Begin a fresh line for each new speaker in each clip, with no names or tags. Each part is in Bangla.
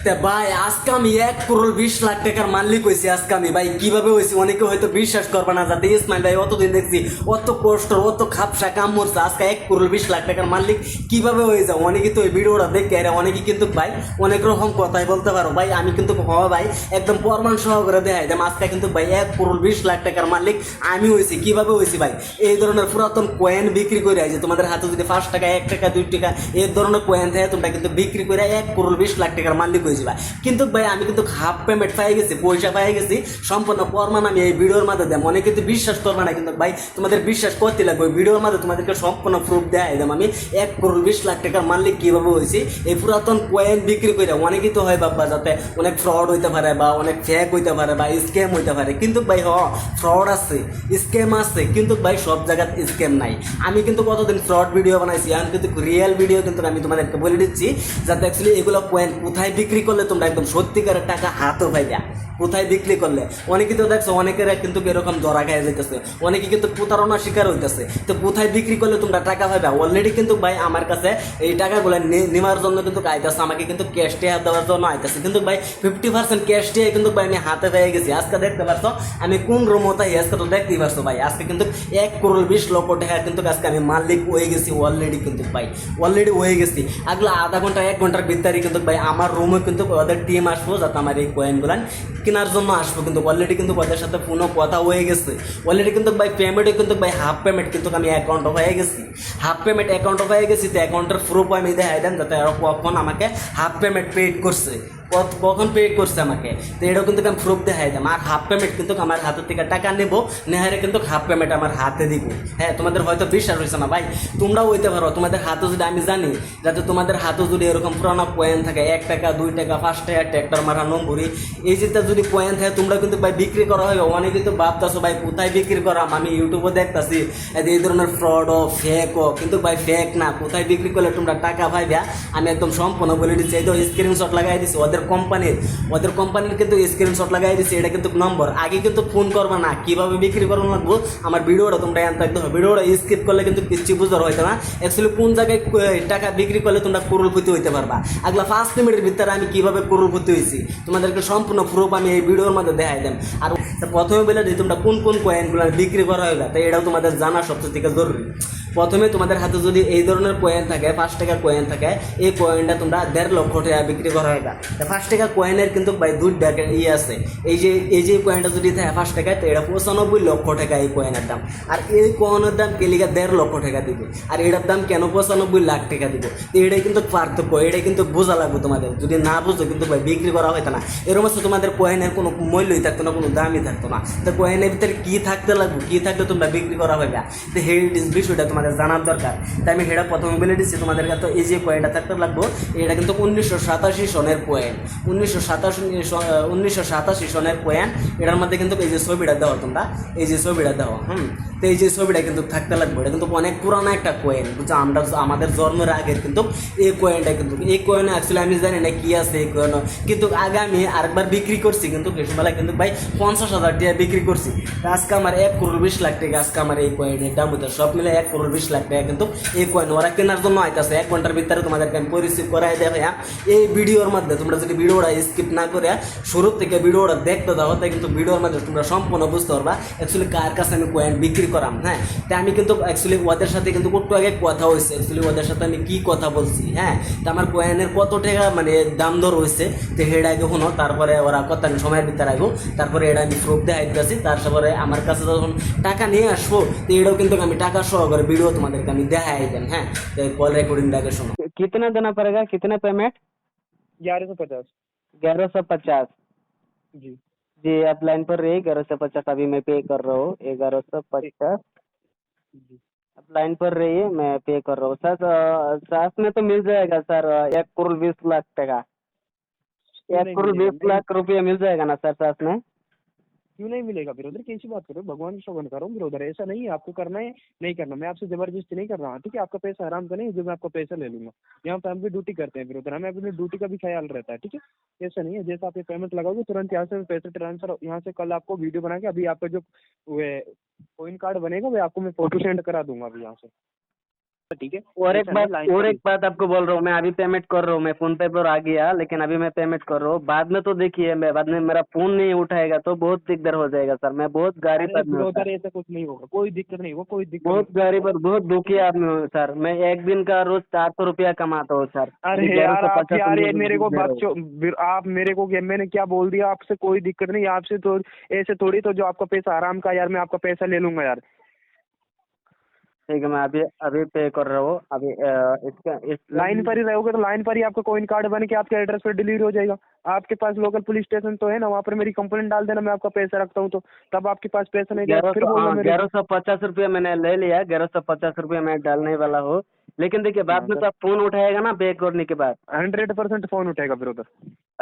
তে ভাই আজকে আমি 1,20,00,000 টাকার মালিক হয়েছি। আজকে আমি ভাই কিভাবে হয়েছি অনেকে হয়তো বিশ্বাস করবে না, যাতে ইসমাইল ভাই অতদিন দেখছি অত কষ্ট অত খাপসা কাম মরছে, আজকে 1,20,00,000 টাকার মালিক কিভাবে হয়ে যাও। অনেকে তো এই ভিডিওটা দেখে আর অনেকে কিন্তু ভাই অনেক রকম কথাই বলতে পারো ভাই, আমি কিন্তু হওয়া ভাই একদম প্রমাণ সহকারে দেখাই দেম। আজকে কিন্তু ভাই 1,20,00,000 টাকার মালিক আমি হয়েছি। কিভাবে হয়েছি ভাই, এই ধরনের পুরাতন কয়েন বিক্রি করে যে তোমাদের হাতে যদি 5 টাকা 1 টাকা 2 টাকা এই ধরনের কয়েন থাকে, তোমরা কিন্তু বিক্রি করে 1,20,00,000 টাকার মালিক হয়ে যাবে। কিন্তু ভাই আমি কিন্তু হাফ পেমেন্ট পাই গেছি, পয়সা পাই গেছি, সম্পূর্ণ প্রমাণ আমি এই ভিডিওর মাধ্যমে দেব। অনেকে কিন্তু বিশ্বাস করবে না, কিন্তু ভাই তোমাদের বিশ্বাস করতে লাগবে। ওই ভিডিওর মাধ্যমে তোমাদেরকে সম্পূর্ণ প্রুফ দেয় দেব আমি 1,20,00,000 টাকার মালিক কিভাবে হয়েছি এই পুরাতন কয়েন বিক্রি করে। অনেকেই তো হয় বাবা যাতে অনেক ফ্রড হইতে পারে বা অনেক ফেক হইতে পারে বা স্ক্যাম হইতে পারে, কিন্তু ভাই ফ্রড আছে স্ক্যাম আছে, কিন্তু ভাই সব জায়গায় স্ক্যাম নাই। আমি কিন্তু কতদিন ফ্রড ভিডিও বানাইছি, আমি কিন্তু রিয়েল ভিডিও কিন্তু আমি তোমাদেরকে বলে দিচ্ছি, যাতে অ্যাকচুয়ালি এগুলো কয়েন কোথায় বিক্রি করলে তোমরা একদম সত্যিকারের টাকা হাতও পাইবা, কোথায় বিক্রি করলে। অনেকে তো দেখছো অনেকের কিন্তু এরকম ধরা খাইয়া যাইতেছে, অনেকে কিন্তু প্রতারণার শিকার হইতেছে। তো কোথায় বিক্রি করলে তোমরা টাকা পাইবা, অলরেডি কিন্তু ভাই আমার কাছে এই টাকাগুলো নেওয়ার জন্য কিন্তু আইতেছে, আমাকে কিন্তু ক্যাশ টিয়া দেওয়ার জন্য আইতেছে। কিন্তু ভাই 50% ক্যাশ টিয়া কিন্তু ভাই আমি হাতে পেয়ে গেছি। আজকে দেখতে পারছো আমি কোন রুমতাই, আজকে তো দেখতেই পারছো ভাই, আজকে কিন্তু 1,20,00,000 টাকা কিন্তু আজকে আমি মালিক হয়ে গেছি অলরেডি। কিন্তু ভাই অলরেডি হয়ে গেছি, আগলা আধা ঘন্টা 1 ঘন্টার ভিতরে কিন্তু ভাই আমার রুমে কিন্তু ওদের টিম আসবো, যাতে আমার এই কয়েনগুলো কেনার জন্য আসবো। কিন্তু অলরেডি কিন্তু ওদের সাথে ফোনও কথা হয়ে গেছে অলরেডি। কিন্তু ভাই পেমেন্টে কিন্তু ভাই হাফ পেমেন্ট কিন্তু আমি অ্যাকাউন্টে হয়ে গেছি, হাফ পেমেন্ট অ্যাকাউন্টে হয়ে গেছি। তো অ্যাকাউন্টের প্রুফ আমি দেখাই দেন, যাতে ওরা কখন আমাকে হাফ পেমেন্ট পেড করছে, কখন পে করছে আমাকে। তো এটাও কিন্তু আমি প্রুফ দেখাই দাম। আর হাফ পেমেন্ট কিন্তু আমার হাতের থেকে টাকা নেবো, নেহারে কিন্তু হাফ পেমেন্ট আমার হাতে দিব। হ্যাঁ, তোমাদের হয়তো বিশ্বাস হয়েছে না ভাই, তোমরাও হইতে পারো তোমাদের হাতে যদি, আমি জানি যাতে তোমাদের হাতে যদি এরকম পুরানো কয়েন থাকে 1 টাকা 2 টাকা 5 টাকা ট্র্যাক্টর মারা নম্বরই এই যেটা যদি কয়েন থাকে, তোমরা কিন্তু ভাই বিক্রি করা হবে। অনেকে কিন্তু ভাবতেছো ভাই কোথায় বিক্রি করাম, আমি ইউটিউবে দেখতেছি এই ধরনের ফ্রডও ফেকও, কিন্তু ভাই ফেক না। কোথায় বিক্রি করলে তোমরা টাকা পাইবা আমি একদম সম্পূর্ণ বলে দিচ্ছি। এই তো স্ক্রিনশট লাগাই দিচ্ছি ওদের কোম্পানির কিন্তু স্ক্রিনশট লাগাই দিচ্ছি, এটা কিন্তু নম্বর। আগে কিন্তু ফোন করবে না, কিভাবে বিক্রি করবো লাগবো আমার ভিডিওটা তোমরা জানতে একদম, ভিডিওটা স্কিপ করলে কিন্তু কিচ্ছু বুঝার হইতে না অ্যাকচুয়ালি কোন জায়গায় টাকা বিক্রি করলে তোমরা করোড়পতি হইতে পারবা। আগলা 5 মিনিটের ভিতরে আমি কিভাবে করোড়পতি হয়েছি তোমাদেরকে সম্পূর্ণ প্রুফ আমি এই ভিডিওর মধ্যে দেখাই দেন। আর প্রথমে বলে দিই তোমরা কোন কোন কয়েনগুলো বিক্রি করা হবে, তাই এটাও তোমাদের জানা সবচেয়ে থেকে জরুরি। প্রথমে তোমাদের হাতে যদি এই ধরনের কয়েন থাকে, 5 টাকা কয়েন থাকে, এই কয়েনটা তোমরা 1.5 লক্ষ টাকা বিক্রি করা হবে। 5 টাকা কয়েনের কিন্তু ভাই 2 টাকা আছে। এই যে কয়েনটা যদি থাকে 5 টাকায়, তো এটা 95 লক্ষ টাকা এই কয়েনের দাম। আর এই কয়েনের দাম কেলিকা 1.5 লক্ষ টাকা দিব, আর এটার দাম কেন 95 লাখ টাকা দিব। তো এটাই কিন্তু পার্থক্য, এটাই কিন্তু বোঝা লাগবে তোমাদের। যদি না বুঝো কিন্তু ভাই বিক্রি করা হইতো না। এরকম হচ্ছে তোমাদের কয়েনের কোনো মূল্যই থাকতো না, কোনো দামই থাকতো না। তো কয়েনের ভিতরে কী থাকতে লাগবে, কী থাকলে তোমরা বিক্রি করা হবে, তো এই বিষয়টা তোমাদের জানার দরকার। তাই আমি সেটা প্রথমে বলে দিচ্ছি তোমাদের কাছে। এই যে কয়েনটা থাকতে লাগবো, এটা কিন্তু 1987 সনের কয়েন, 1987 সনের কয়েন। এটার মধ্যে কিন্তু এই যে ছবিটা দেওয়া, তোমরা এই যে ছবিটা দেওয়া, তো এই যে ছবিটা কিন্তু থাকতে লাগবে। এটা কিন্তু অনেক পুরানো একটা কয়েন, বুঝছো, আমরা আমাদের জন্মের আগের কিন্তু এই কয়েনটা। কিন্তু এই কয়েনে অ্যাকচুয়ালি আমি জানি না কি আছে এই কয়েন, কিন্তু আগে আমি আরেকবার বিক্রি করছি, কিন্তু বেশিবেলায় কিন্তু ভাই 50,000 টাকা বিক্রি করছি। আজকে আমার 1,20,00,000 টাকা আজকে আমার এই কয়েনের দাম হতো, সব মিলে 1,20,00,000 টাকা কিন্তু এই কয়েন ওরা কেনার জন্য আইতাছে। 1 ঘন্টার ভিতরে তোমাদেরকে আমি পরিচিত করাই দেবে এই ভিডিওর মধ্যে। তোমরা যদি ভিডিওটা স্কিপ না করে শুরু থেকে ভিডিওটা দেখতে দাও, তাই কিন্তু ভিডিওর মধ্যে তোমরা সম্পূর্ণ বুঝতে পারবা অ্যাকচুয়ালি কার কাছে আমি কয়েন বিক্রি করাম। হ্যাঁ, তাই আমি কিন্তু অ্যাকচুয়ালি ওদের সাথে কিন্তু একটু আগে কথা হয়েছে, অ্যাকচুয়ালি ওদের সাথে আমি কী কথা বলছি। হ্যাঁ, তো আমার কয়েনের কত টাকা মানে দাম দর হয়েছে, তো হেড আগে শুনো, তারপরে ওরা কত সময়ের ভিতরে আইব, তারপরে এটা আমি প্রুফ দিয়ে আইতেছি। তারপরে আমার কাছে যখন টাকা নিয়ে আসবো, তো এটাও কিন্তু আমি টাকা সহকারে ভিডিও তোমাদেরকে আমি দেখাই দেন। হ্যাঁ, তো কল রেকর্ডিং আগে শোনো।
कितना देना पड़ेगा, कितना पेमेंट?
1150।
1150।
जी।
जी आप लाइन पर रहिए, 1150 अभी मैं पे कर रहा हूँ। 1150
जी।
आप लाइन पर रहिए, मैं पे कर रहा हूँ सर। साथ में तो मिल जाएगा सर 1,20,00,000 टका,
क्यों
एक
नहीं
करोड़
मिलेगा?
बीस लाख रुपया मिल जाएगा ना सर साथ में?
क्यों नहीं मिलेगा ब्रदर? कैसी बात करो, भगवान की सौगंध कर रहा हूँ ब्रदर, ऐसा नहीं है। आपको करना है नहीं करना, मैं आपसे जबरदस्ती नहीं कर रहा हूँ, ठीक है? आपका पैसा आराम का नहीं जो मैं आपका पैसा ले लूंगा। यहाँ पे हम भी ड्यूटी करते हैं ब्रदर, हमें अपनी ड्यूटी का भी ख्याल रहता है, ठीक है? ऐसा नहीं है, जैसा आप ये पेमेंट लगाओगे तुरंत यहाँ से पैसे ट्रांसफर, यहाँ से कल आपको वीडियो बना के अभी आपका जो कोइन कार्ड बनेगा वो आपको मैं फोटो सेंड करा दूंगा अभी यहाँ से। ठीक है।
और एक
ऐसा नहीं,
बात
लाइन
और
पर
एक बात आपको बोल रहा हूँ, मैं अभी पेमेंट कर रहा हूँ, मैं फोन पे पर आ गया, लेकिन अभी मैं पेमेंट कर रहा हूँ। बाद में तो देखिए, मैं बाद में मेरा फोन नहीं उठाएगा तो बहुत दिक्कत हो जाएगा सर। मैं बहुत गरीब
अरे
आदमी हूँ
ब्रदर
सर,
ऐसा कुछ नहीं होगा, कोई दिक्कत नहीं होगा, कोई दिक्कत
बहुत
नहीं।
गरीब और बहुत दुखी आदमी हूँ सर। मैं एक दिन का रोज 400 रुपया कमाता हूँ सर।
अरे
अभी
यार आप
1150
यार ये
रुपये
मेरे को
दे रहा हूँ।
आप मेरे को मैंने क्या बोल दिया आपसे? कोई दिक्कत नहीं आपसे, तो ऐसे थोड़ी तो जो आपका पैसा आराम का यार मैं आपका पैसा ले लूंगा यार।
ठीक है, मैं अभी अभी पे कर रहा हूँ। अभी इसका इस
लाइन पर ही रहोगे तो लाइन पर ही आपका कोइन कार्ड बन के आपके एड्रेस पर डिलीवरी हो जाएगा। आपके पास लोकल पुलिस स्टेशन तो है ना, वहाँ पर मेरी कंप्लेंट डाल देना, मैं आपका पैसा रखता हूँ तो तब आपके पास पैसा नहीं जाएगा, फिर बोलना मेरे।
1150 रुपया मैंने ले लिया, 1150 रुपया मैं डालने वाला हूँ। लेकिन देखिए, बाद में तो आप फोन उठाएगा ना पे करने के बाद।
100% फोन उठेगा फिर उधर।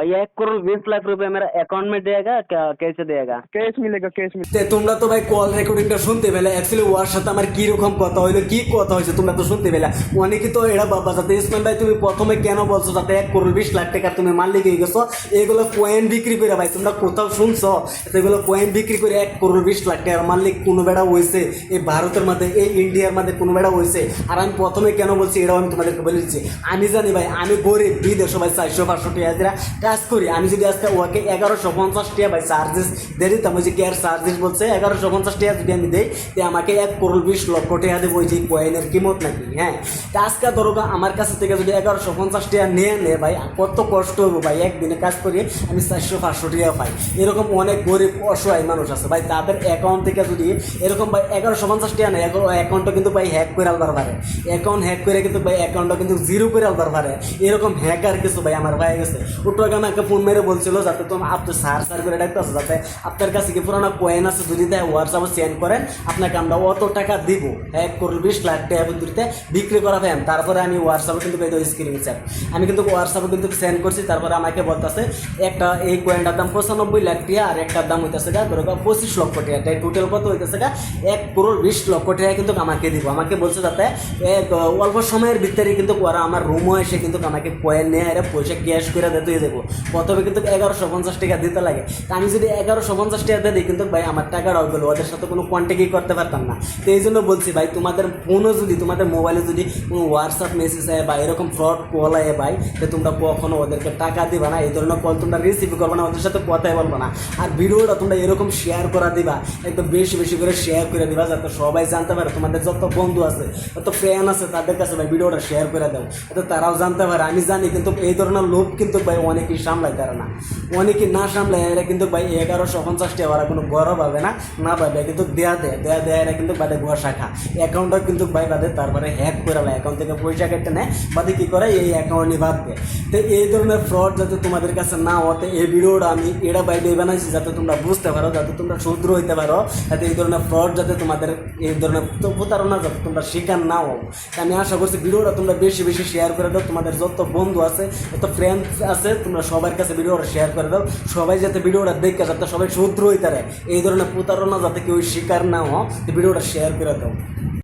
ये 1 करोड़ 20 लाख रुपया मेरा अकाउंट में देगा क्या, कैसे देगा?
कैश मिलेगा, कैश मिलेगा।
তে তোমরা তো ভাই কল রেকর্ডিংটা শুনতে পেলে অ্যাকচুয়ালি ওর সাথে আমার কি রকম কথা হইলো, কি কথা হয়েছে তোমরা তো শুনতে পেলে। অনেকে তো এরা বাবা যাতে ইসমাইল ভাই তুমি প্রথমে কেন বলছো যাতে 1 করোড় 20 লাখ টাকা তুমি মালিক হয়ে গেছো, এগুলো কয়েন বিক্রি করে ভাই তোমরা কোথাও শুনছো? এগুলো কয়েন বিক্রি করে 1 করোড় 20 লাখ টাকার মালিক কোনো বেড়া হয়েছে এই ভারতের মধ্যে, এই ইন্ডিয়ার মধ্যে কোনো বেড়া হয়েছে? আর আমি প্রথমে কেন বলছি এটাও আমি তোমাদেরকে বলে দিচ্ছি। আমি জানি ভাই আমি গরিব বিদেশ ভাই 400-500 টাকা হাজিরা কাজ করি। আমি যদি আজকে ওকে 1150 টাকা ভাই চার্জেস দিয়ে দিতাম, ওই যে কেয়ার চার্জেস বলছে 1150 টাকা যদি আমি দিই তো আমাকে 1 করোড় 20 লক্ষ টাকা দেবো ওই যে কয়েনের কিমত নাকি। হ্যাঁ, তা আজকে ধরো আমার কাছে থেকে যদি 1150 টাকা নিয়ে নেয় ভাই কত কষ্ট হবো ভাই। একদিনে কাজ করি আমি 400-500 টাকা পাই। এরকম অনেক গরিব অসহায় মানুষ আছে ভাই, তাদের অ্যাকাউন্ট থেকে যদি এরকম ভাই 1150 টাকা নেয়, অ্যাকাউন্টটা কিন্তু ভাই হ্যাক করে আলবার পারে। অ্যাকাউন্ট হ্যাক করে কিন্তু ভাই অ্যাকাউন্টটা কিন্তু জিরো করে আলবার পারে। এরকম হ্যাকার কিছু ভাই আমার ভাই গেছে। ওটা আমাকে ফোন মেরে বলছিল যাতে তুমি আপনি সার করে ডাকতেছো, যাতে আপনার কাছে কি পুরানো কয়েন আছে যদি দেয় হোয়াটসঅ্যাপে সেন্ড করেন, আপনাকে আমরা অত টাকা দিব। 1 করোড় 20 লাখ টাকা পদ্ধতিতে বিক্রি করা ফেম। তারপরে আমি হোয়াটসঅ্যাপে কিন্তু স্ক্রিনশট আমি কিন্তু হোয়াটসঅ্যাপে কিন্তু সেন্ড করছি। তারপরে আমাকে বলতেছে একটা এই কয়েনটার দাম 95 লাখ টাকা আর একটার দাম হইতেছে গা ধরো 25 লক্ষ টাকা। তাই টোটাল কত হইতেছে গা 1 করোড় 20 লক্ষ টাকা কিন্তু আমাকে দিব। আমাকে বলছে যাতে অল্প সময়ের ভিতরে কিন্তু ওরা আমার রুমও এসে কিন্তু আমাকে কয়েন নিয়ে এরা পয়সা ক্যাশ করে দিতে দেবো। প্রথমে কিন্তু 1150 টাকা দিতে লাগে। তা আমি যদি 1150 টাকা দিই কিন্তু ভাই আমার টাকাটা গেলো, ওদের সাথে কোনো কন্ট্যাক্টই করতে পারতাম না। তো এই জন্য বলছি ভাই তোমাদের ফোনও যদি তোমাদের মোবাইলে যদি কোনো হোয়াটসঅ্যাপ মেসেজ আয় বা এরকম ফ্রড কল আয় ভাই, তো তোমরা কখনো ওদেরকে টাকা দিবা না, এই ধরনের কল তোমরা রিসিভ করবে না, ওদের সাথে কথাই বলবো না। আর ভিডিওটা তোমরা এরকম শেয়ার করা দিবা, একদম বেশি বেশি করে শেয়ার করে দিবা যাতে সবাই জানতে পারে। তোমাদের যত বন্ধু আছে যত ফ্রেন্ড আছে তাদের কাছে ভাই ভিডিওটা শেয়ার করে দাও, যাতে তারাও জানতে পারে। আমি জানি কিন্তু এই ধরনের লোক কিন্তু ভাই অনেকেই সামলায় তারা না, অনেকেই না সামলায় এরা কিন্তু ভাই 1150 টাকা ওরা কোনো গরম পাবে না পাবে কিন্তু দেয়া এরা কিন্তু বাদে গোয়া শাখা অ্যাকাউন্টটা কিন্তু ভাই বাদে তারপরে হ্যাক করে নেয়, অ্যাকাউন্ট থেকে পয়সা কেটে নেয়, বাদে কী করে এই অ্যাকাউন্টই বাদ দেয়। তো এই ধরনের ফ্রড যাতে তোমাদের কাছে না হতে এই ভিডিওটা আমি এটা বাইরে বানাইছি যাতে তোমরা বুঝতে পারো, যাতে তোমরা শুদ্ধ হইতে পারো, যাতে এই ধরনের ফ্রড যাতে তোমাদের এই ধরনের প্রতারণা যাতে তোমরা শিকার না হও। আমি আশা করছি ভিডিওটা তোমরা বেশি বেশি শেয়ার করে দাও, তোমাদের যত বন্ধু আছে যত ফ্রেন্ড আছে তোমরা সবার কাছে ভিডিওটা শেয়ার করে দাও, সবাই যাতে ভিডিওটা দেখে যাতে সবাই শুদ্ধ হইতে পারে, এই ধরনের প্রতারণা যাতে কেউ শিকার না হও, ভিডিওটা শেয়ার করে দাও।